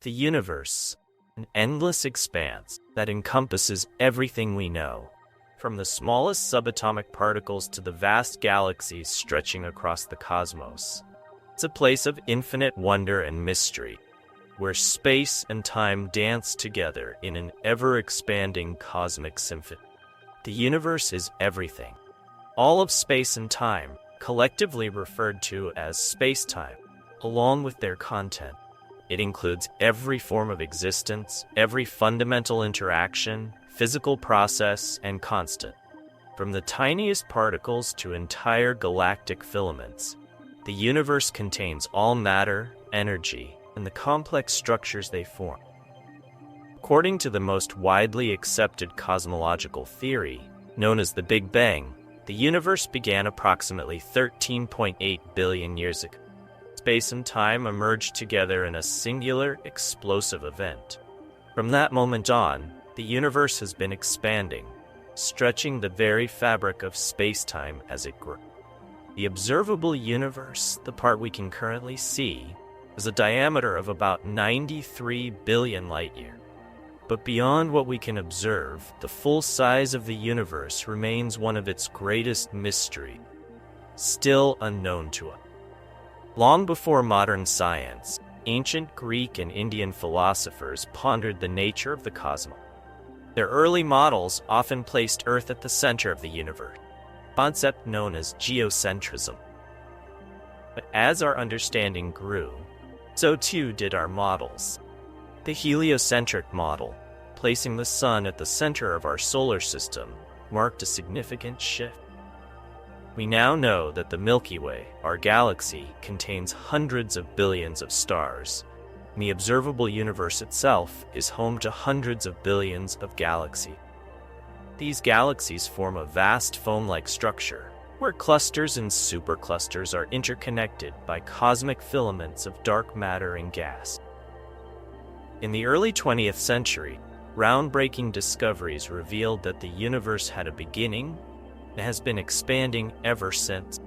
The universe, an endless expanse that encompasses everything we know, from the smallest subatomic particles to the vast galaxies stretching across the cosmos. It's a place of infinite wonder and mystery, where space and time dance together in an ever-expanding cosmic symphony. The universe is everything. All of space and time, collectively referred to as space-time, along with their content. It includes every form of existence, every fundamental interaction, physical process, and constant. From the tiniest particles to entire galactic filaments, the universe contains all matter, energy, and the complex structures they form. According to the most widely accepted cosmological theory, known as the Big Bang, the universe began approximately 13.8 billion years ago. Space and time emerged together in a singular, explosive event. From that moment on, the universe has been expanding, stretching the very fabric of space-time as it grew. The observable universe, the part we can currently see, has a diameter of about 93 billion light-years. But beyond what we can observe, the full size of the universe remains one of its greatest mysteries, still unknown to us. Long before modern science, ancient Greek and Indian philosophers pondered the nature of the cosmos. Their early models often placed Earth at the center of the universe, a concept known as geocentrism. But as our understanding grew, so too did our models. The heliocentric model, placing the Sun at the center of our solar system, marked a significant shift. We now know that the Milky Way, our galaxy, contains hundreds of billions of stars, and the observable universe itself is home to hundreds of billions of galaxies. These galaxies form a vast foam-like structure, where clusters and superclusters are interconnected by cosmic filaments of dark matter and gas. In the early 20th century, groundbreaking discoveries revealed that the universe had a beginning and has been expanding ever since.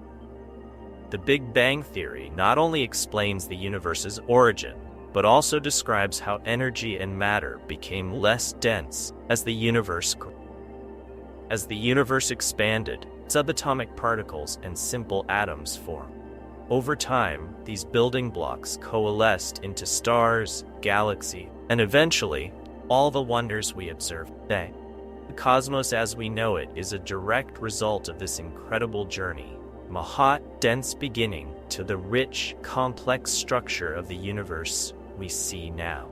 The Big Bang Theory not only explains the universe's origin, but also describes how energy and matter became less dense as the universe grew. As the universe expanded, subatomic particles and simple atoms formed. Over time, these building blocks coalesced into stars, galaxies, and eventually, all the wonders we observe today. The cosmos as we know it is a direct result of this incredible journey, from a hot, dense beginning to the rich, complex structure of the universe we see now.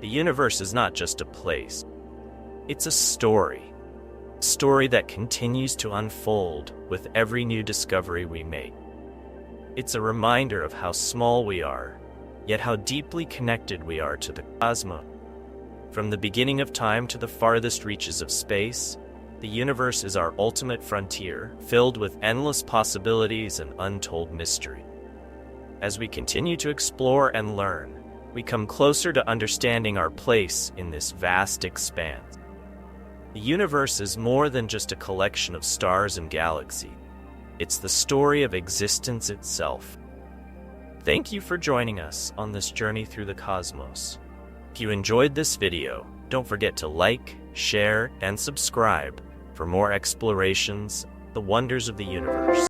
The universe is not just a place. It's a story that continues to unfold with every new discovery we make. It's a reminder of how small we are, yet how deeply connected we are to the cosmos. From the beginning of time to the farthest reaches of space, the universe is our ultimate frontier, filled with endless possibilities and untold mystery. As we continue to explore and learn, we come closer to understanding our place in this vast expanse. The universe is more than just a collection of stars and galaxies. It's the story of existence itself. Thank you for joining us on this journey through the cosmos. If you enjoyed this video, don't forget to like, share, and subscribe for more explorations, the wonders of the universe.